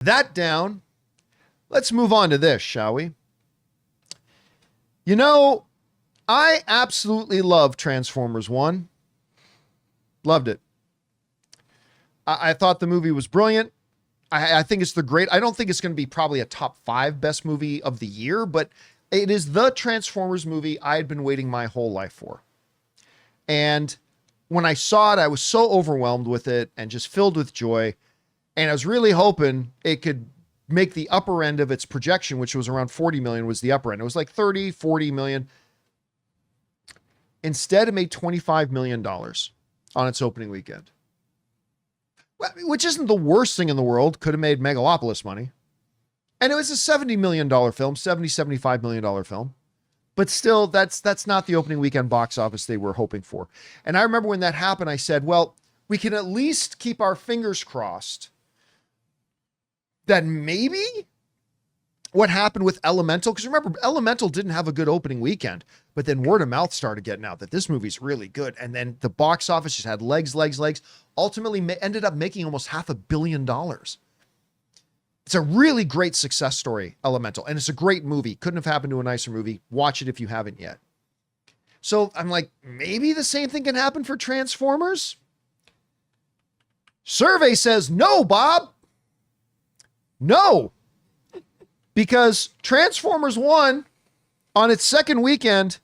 That down. Let's move on to this, shall we? You know, I absolutely love Transformers 1. Loved it. I thought the movie was brilliant. I think it's I don't think it's going to be probably a top 5 best movie of the year, but it is the Transformers movie I had been waiting my whole life for. And when I saw it, I was so overwhelmed with it and just filled with joy. And I was really hoping it could make the upper end of its projection, which was around 40 million was the upper end. It was like 30, 40 million. Instead, it made $25 million on its opening weekend. Which isn't the worst thing in the world. Could have made Megalopolis money. And it was a $70 million film, $75 million film. But still, that's not the opening weekend box office they were hoping for. And I remember when that happened, I said, well, we can at least keep our fingers crossed that maybe what happened with Elemental, because remember, Elemental didn't have a good opening weekend, but then word of mouth started getting out that this movie's really good. And then the box office just had legs, ultimately ended up making almost $500 million. It's a really great success story, Elemental, and it's a great movie. Couldn't have happened to a nicer movie. Watch it if you haven't yet. So I'm like, maybe the same thing can happen for Transformers? Survey says no, Bob. No. Because Transformers 1 on its second weekend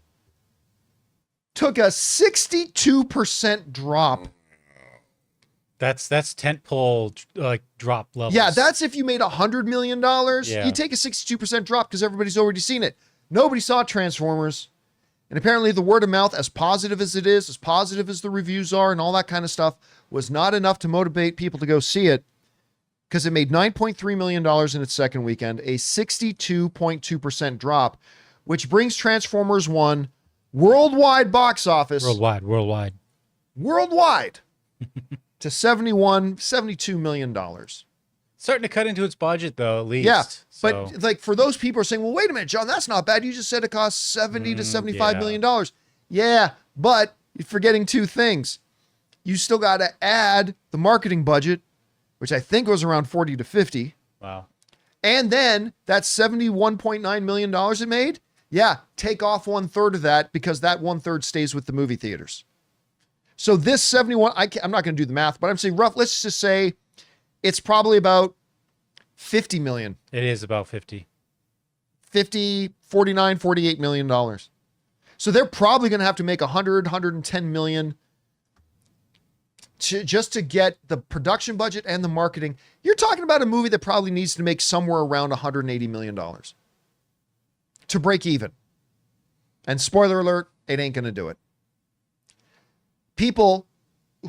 took a 62% drop. That's tentpole like drop levels. Yeah, that's if you made $100 million. Yeah. You take a 62% drop because everybody's already seen it. Nobody saw Transformers. And apparently the word of mouth, as positive as it is, as positive as the reviews are and all that kind of stuff, was not enough to motivate people to go see it, because it made $9.3 million in its second weekend, a 62.2% drop, which brings Transformers 1 worldwide box office. Worldwide. To $72 million. Starting to cut into its budget, though, at least. Yeah, so. but like for those people who are saying, well, wait a minute, John, that's not bad. You just said it costs 70 to $75 million. Yeah, but you're forgetting two things. You still got to add the marketing budget, which I think was around 40 to 50. Wow. And then that $71.9 million it made. Yeah, take off 1/3 of that because that 1/3 stays with the movie theaters. So this 71, I'm not going to do the math, but I'm saying rough. Let's just say it's probably about 50 million. It is about 50, 49, $48 million. So they're probably going to have to make 110 million just to get the production budget and the marketing. You're talking about a movie that probably needs to make somewhere around $180 million to break even. And spoiler alert, it ain't going to do it. People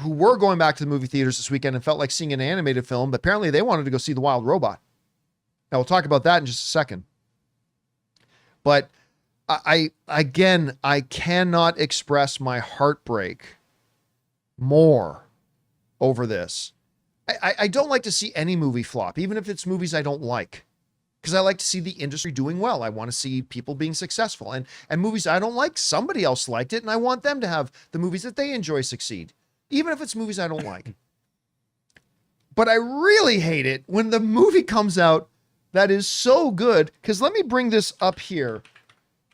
who were going back to the movie theaters this weekend and felt like seeing an animated film, but apparently they wanted to go see The Wild Robot. Now we'll talk about that in just a second. But I cannot express my heartbreak more over this. I don't like to see any movie flop, even if it's movies I don't like, because I like to see the industry doing well. I want to see people being successful, and movies I don't like, somebody else liked it, and I want them to have the movies that they enjoy succeed, even if it's movies I don't like. But I really hate it when the movie comes out that is so good, because let me bring this up here.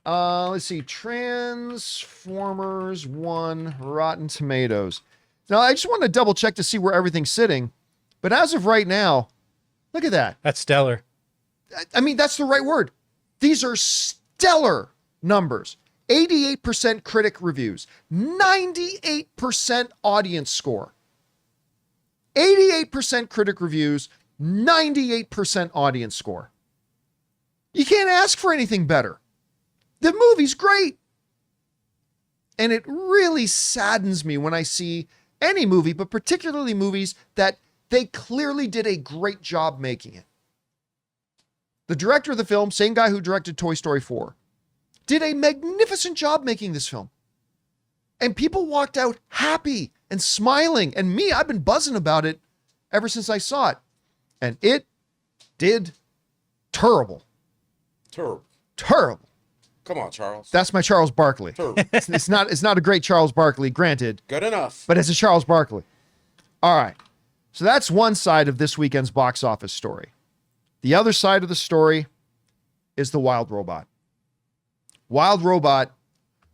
Let's see, Transformers 1 Rotten Tomatoes. Now, I just want to double check to see where everything's sitting, but as of right now, look at that. That's stellar. I mean, that's the right word. These are stellar numbers. 88% critic reviews, 98% audience score. 88% critic reviews, 98% audience score. You can't ask for anything better. The movie's great. And it really saddens me when I see any movie, but particularly movies that they clearly did a great job making it. The director of the film, same guy who directed Toy Story 4, did a magnificent job making this film. And people walked out happy and smiling. And me, I've been buzzing about it ever since I saw it. And it did terrible. Terrible. Come on, Charles. That's my Charles Barkley. It's not a great Charles Barkley, granted. Good enough. But it's a Charles Barkley. All right. So that's one side of this weekend's box office story. The other side of the story is the Wild Robot. Wild Robot,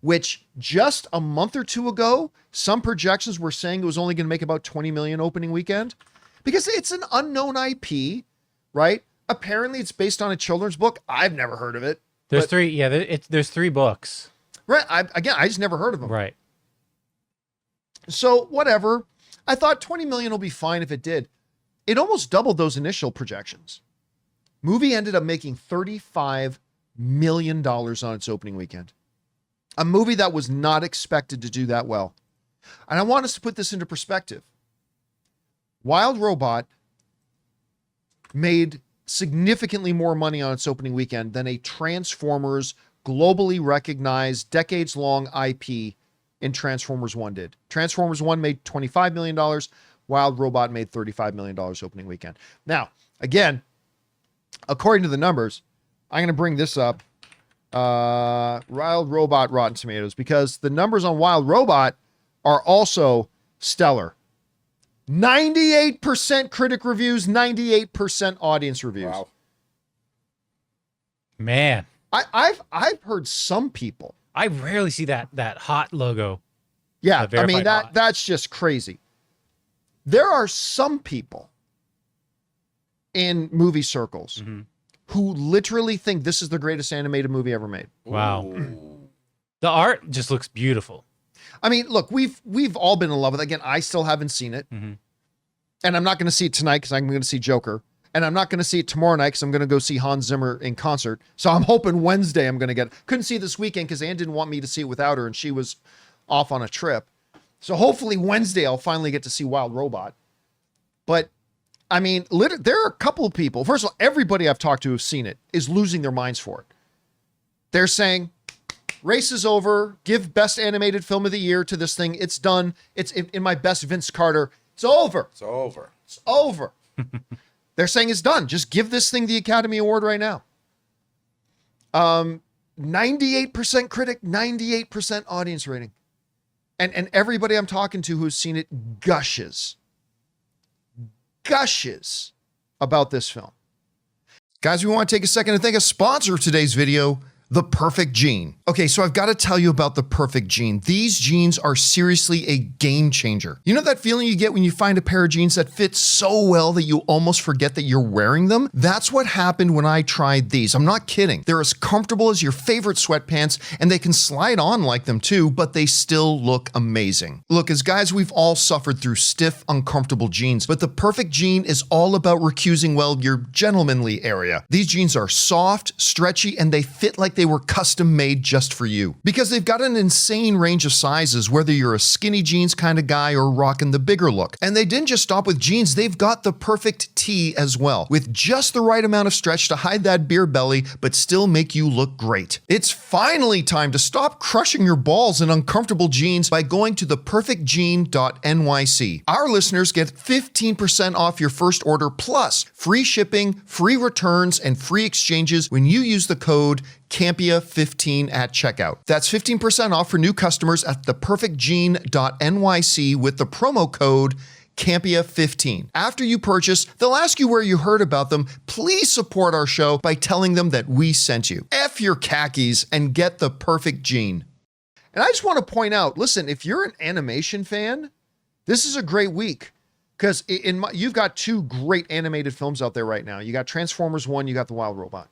which just a month or two ago, some projections were saying it was only going to make about 20 million opening weekend because it's an unknown IP, right? Apparently it's based on a children's book. I've never heard of it. There's three. Yeah, there's 3 books. Right. I just never heard of them. Right. So whatever. I thought 20 million will be fine if it did. It almost doubled those initial projections. Movie ended up making $35 million on its opening weekend. A movie that was not expected to do that well. And I want us to put this into perspective. Wild Robot made significantly more money on its opening weekend than a Transformers globally recognized decades-long IP in Transformers 1 did. Transformers 1 made $25 million. Wild Robot made $35 million opening weekend. Now, again, according to the numbers, I'm going to bring this up. Wild Robot Rotten Tomatoes, because the numbers on Wild Robot are also stellar. 98% critic reviews, 98% audience reviews. Wow. Man, I've heard some people. I rarely see that hot logo. Yeah, I mean hot. that's just crazy. There are some people in movie circles who literally think this is the greatest animated movie ever made. Wow. Ooh. The art just looks beautiful. I mean, look, we've all been in love with it. Again, I still haven't seen it. Mm-hmm. And I'm not going to see it tonight because I'm going to see Joker. And I'm not going to see it tomorrow night because I'm going to go see Hans Zimmer in concert. So I'm hoping Wednesday I'm going to get it. Couldn't see it this weekend because Ann didn't want me to see it without her and she was off on a trip. So hopefully Wednesday I'll finally get to see Wild Robot. But I mean, there are a couple of people. First of all, everybody I've talked to who's seen it is losing their minds for it. They're saying, race is over. Give best animated film of the year to this thing. It's done. It's in my best Vince Carter. It's over. It's over. It's over. They're saying it's done. Just give this thing the Academy Award right now. 98% critic, 98% audience rating. And everybody I'm talking to who's seen it gushes about this film. Guys, we want to take a second to thank a sponsor of today's video, The Perfect Jean. Okay, so I've got to tell you about The Perfect Jean. These jeans are seriously a game changer. You know that feeling you get when you find a pair of jeans that fit so well that you almost forget that you're wearing them? That's what happened when I tried these. I'm not kidding. They're as comfortable as your favorite sweatpants, and they can slide on like them too, but they still look amazing. Look, as guys, we've all suffered through stiff, uncomfortable jeans, but The Perfect Jean is all about recusing, well, your gentlemanly area. These jeans are soft, stretchy, and they fit like they were custom made just for you. Because they've got an insane range of sizes, whether you're a skinny jeans kind of guy or rocking the bigger look. And they didn't just stop with jeans, they've got the perfect tee as well, with just the right amount of stretch to hide that beer belly, but still make you look great. It's finally time to stop crushing your balls in uncomfortable jeans by going to theperfectjean.nyc. Our listeners get 15% off your first order, plus free shipping, free returns, and free exchanges when you use the code Campea15 at checkout. That's 15% off for new customers at theperfectjean.nyc with the promo code Campea15. After you purchase, they'll ask you where you heard about them. Please support our show by telling them that we sent you. F your khakis and get The Perfect Jean. And I just want to point out, listen, if you're an animation fan, this is a great week. Because you've got 2 great animated films out there right now. You got Transformers 1, you got The Wild Robot.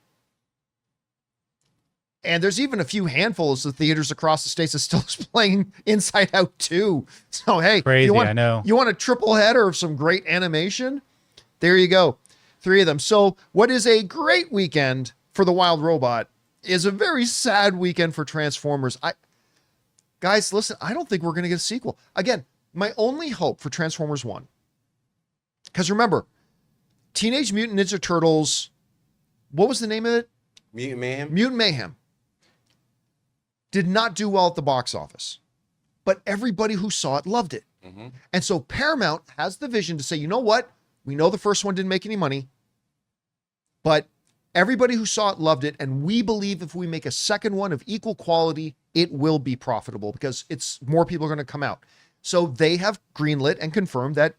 And there's even a few handfuls of theaters across the states that still is playing Inside Out 2. So, hey, Crazy, I know. You want a triple header of some great animation? There you go. 3 of them. So what is a great weekend for The Wild Robot is a very sad weekend for Transformers. Guys, listen, I don't think we're going to get a sequel. Again, my only hope for Transformers 1, because remember, Teenage Mutant Ninja Turtles, what was the name of it? Mutant Mayhem? Mutant Mayhem. Did not do well at the box office, but everybody who saw it loved it. Mm-hmm. And so Paramount has the vision to say, you know what? We know the first one didn't make any money, but everybody who saw it loved it. And we believe if we make a second one of equal quality, it will be profitable because more people are going to come out. So they have greenlit and confirmed that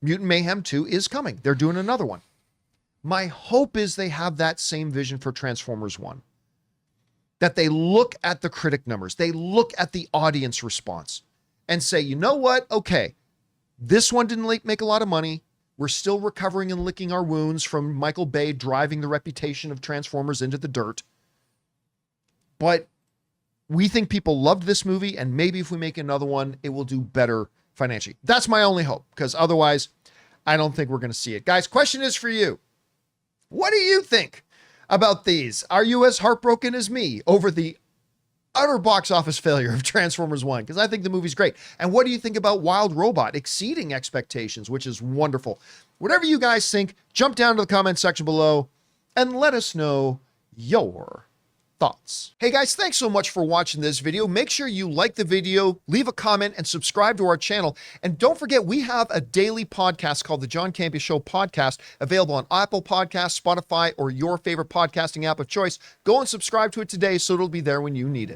Mutant Mayhem 2 is coming. They're doing another one. My hope is they have that same vision for Transformers 1. That they look at the critic numbers, they look at the audience response and say, you know what? Okay, this one didn't make a lot of money. We're still recovering and licking our wounds from Michael Bay driving the reputation of Transformers into the dirt. But we think people loved this movie, and maybe if we make another one, it will do better financially. That's my only hope, because otherwise, I don't think we're going to see it. Guys, question is for you. What do you think about these? Are you as heartbroken as me over the utter box office failure of Transformers 1? Because I think the movie's great. And what do you think about Wild Robot exceeding expectations, which is wonderful? Whatever you guys think, jump down to the comment section below and let us know your thoughts. Hey guys, thanks so much for watching this video. Make sure you like the video, leave a comment, and subscribe to our channel. And don't forget, we have a daily podcast called the John Campea Show podcast, available on Apple Podcasts, Spotify, or your favorite podcasting app of choice. Go and subscribe to it today so it'll be there when you need it.